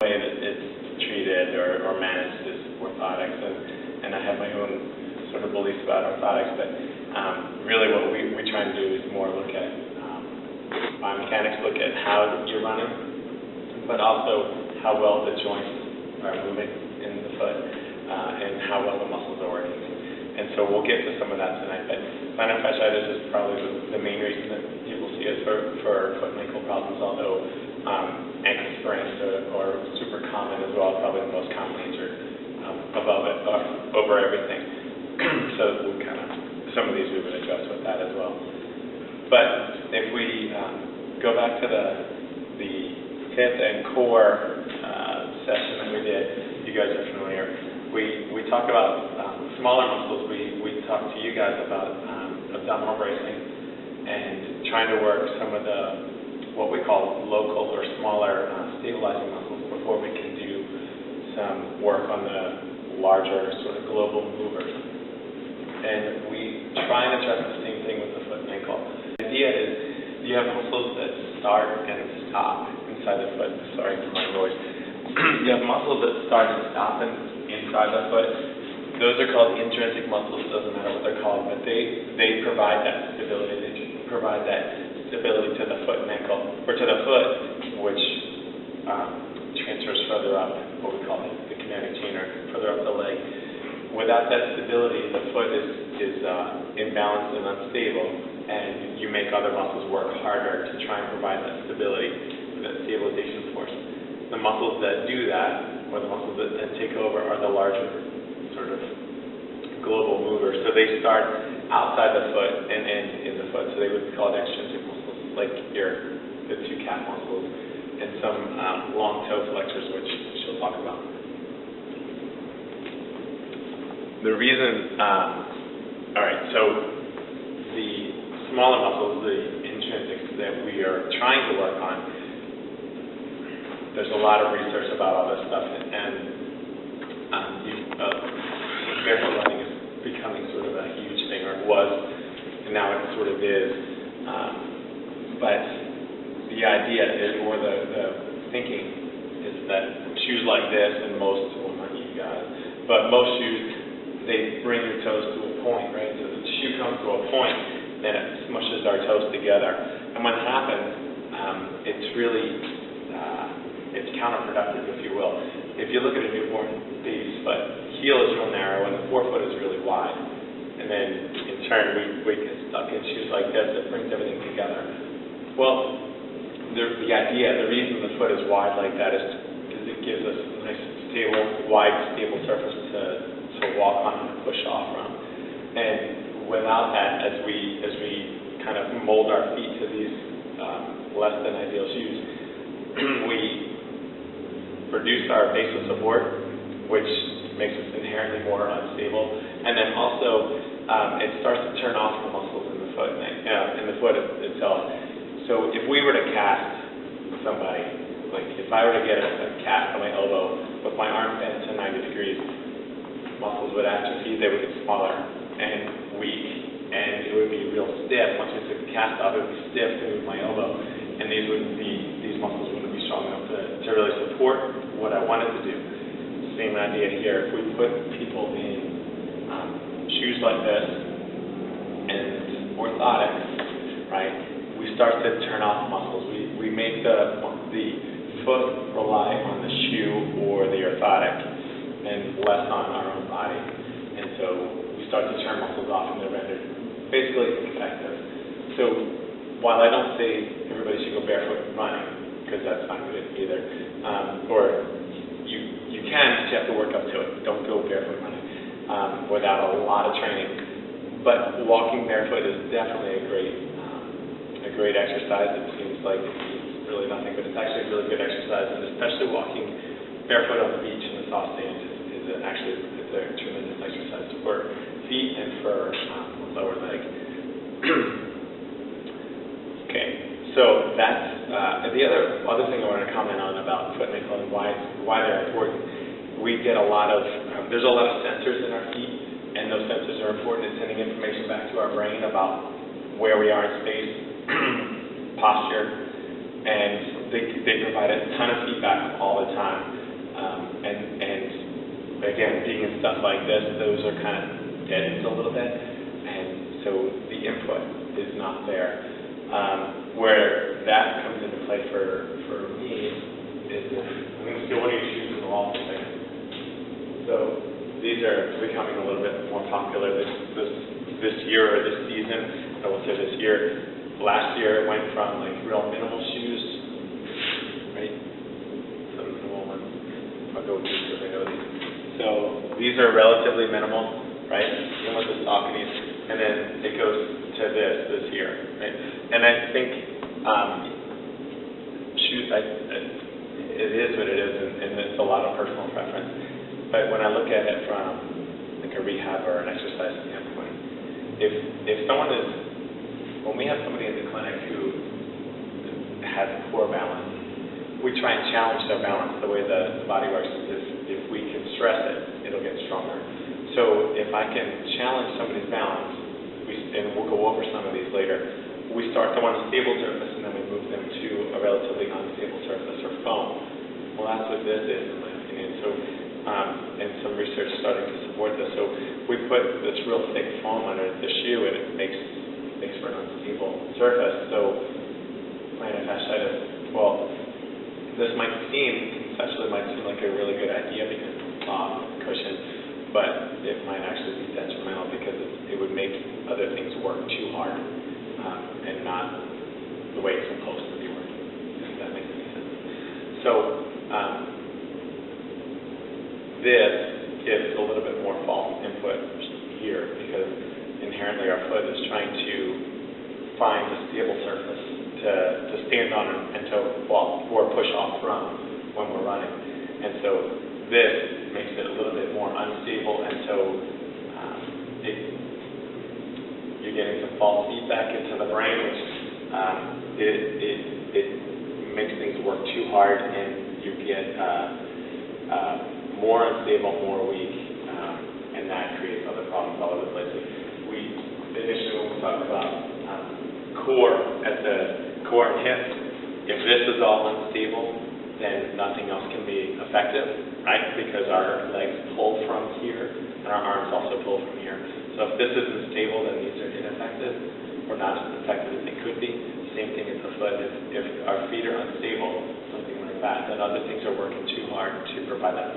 way that it's treated or managed is orthotics, and I have my own sort of beliefs about orthotics, but really what we try and do is more look at biomechanics, look at how you're running, but also how well the joints are moving in the foot, and how well the muscles are working. And so we'll get to some of that tonight, but plantar fasciitis is probably the main reason that people see us for foot and ankle problems, although ankle sprains are super common as well, probably the most common injured over everything. So we'll some of these we would address with that as well. But if we go back to the hip and core session that we did, you guys are familiar. We talk about smaller muscles. We talk to you guys about abdominal bracing and trying to work some of what we call local or smaller stabilizing muscles before we can do some work on the larger sort of global movers. And we try and address the same thing with the foot and ankle. The idea is you have muscles that start and stop inside the foot. Sorry for my voice. You have muscles that start and stop inside the foot. Those are called intrinsic muscles. Doesn't matter what they're called, but they provide that stability. They provide that stability to the foot and ankle, or to the foot, which transfers further up, what we call the kinetic chain, or further up the leg. Without that stability, the foot is imbalanced and unstable, and you make other muscles work harder to try and provide that stability, that stabilization force. The muscles that do that, or the muscles that take over, are the larger sort of global movers. So they start outside the foot and end in the foot. So they would be called extrinsic muscles, like the two calf muscles and some long toe flexors, which she'll talk about. The reason, all right, so the smaller muscles, the intrinsics that we are trying to work on, there's a lot of research about all this stuff, and barefoot running is becoming sort of a huge thing, or it was, and now it sort of is. But the idea is, or the thinking is that shoes like this, and most, well, not you guys, but most shoes, they bring your toes to a point, right? So the shoe comes to a point, then it smushes our toes together. And when it happens, it's really, it's counterproductive, if you will. If you look at a newborn baby's foot, heel is real narrow and the forefoot is really wide. And then in turn, we get stuck in shoes like this that brings everything together. Well, the reason the foot is wide like that is because it gives us a nice, stable, wide, stable surface to walk on and push off from. And without that, as we kind of mold our feet to these less than ideal shoes, we reduce our base of support, which makes us inherently more unstable. And then also, it starts to turn off the muscles in the foot, itself. So if we were to cast somebody, like if I were to get a cast on my elbow with my arm bent to 90 degrees, muscles would atrophy, they would get smaller and weak, and it would be real stiff. Once we took the cast off, it would be stiff to move my elbow, and these muscles wouldn't be strong enough to really support what I wanted to do. Same idea here. If we put people in shoes like this and orthotics, right, we start to turn off muscles. We make the foot rely on the shoe or the orthotic and less on our own body. And so we start to turn muscles off and they're rendered basically ineffective. So while I don't say everybody should go barefoot running, because that's not good either, or you can, but you have to work up to it. Don't go barefoot running without a lot of training. But walking barefoot is definitely a great exercise. It seems like it's really nothing, but it's actually a really good exercise, and especially walking barefoot on the beach in the soft sand is actually a tremendous exercise for feet and for the lower leg. Okay, so that's the other thing I wanted to comment on about foot and ankle and why they're important. We get a lot of there's a lot of sensors in our feet, and those sensors are important in sending information back to our brain about where we are in space, posture, and they provide a ton of feedback all the time. And again, being in stuff like this, those are kind of deadened a little bit, and so the input is not there. Where that comes into play for me is if I'm going to steal one of your shoes in the wall for a second. So these are becoming a little bit more popular this year or this season. I will say this year. Last year it went from like real minimal shoes, right? Some minimal ones. I'll go with these because I know these. So these are relatively minimal, right? Even with the Sauconys, and then it goes to this year, right? And I think shoes, it is what it is, and it's a lot of personal preference. But when I look at it from like a rehab or an exercise standpoint, if someone is, when we have somebody in the clinic who has poor balance, we try and challenge their balance. The way the body works is if we can stress it, it'll get stronger. So if I can challenge somebody's balance, and we'll go over some of these later, we start them on a stable surface and then we move them to a relatively unstable surface or foam. Well, that's what this is, in my opinion. So, and some research starting to support this. So we put this real thick foam under the shoe, and it makes for an unstable surface. So plantar fasciitis, well, this conceptually might seem like a really good idea because it's soft cushion, but it might actually be detrimental because it would make other things work too hard and not the way it's supposed to be working, if that makes any sense. So this gives a little bit more false input here because inherently our foot is trying to find a stable surface to stand on and to walk or push off from when we're running. And so this makes it a little bit more unstable, and so you're getting some false feedback into the brain, which it makes things work too hard, and you get more unstable, more weak, and that creates other problems all over the place. Initially, when we talked about core at the core and hip, if this is all unstable, then nothing else can be effective, right? Because our legs pull from here, and our arms also pull from here. So if this isn't stable, then these are ineffective, or not as effective as they could be. Same thing as the foot. If our feet are unstable, something like that, then other things are working too hard to provide that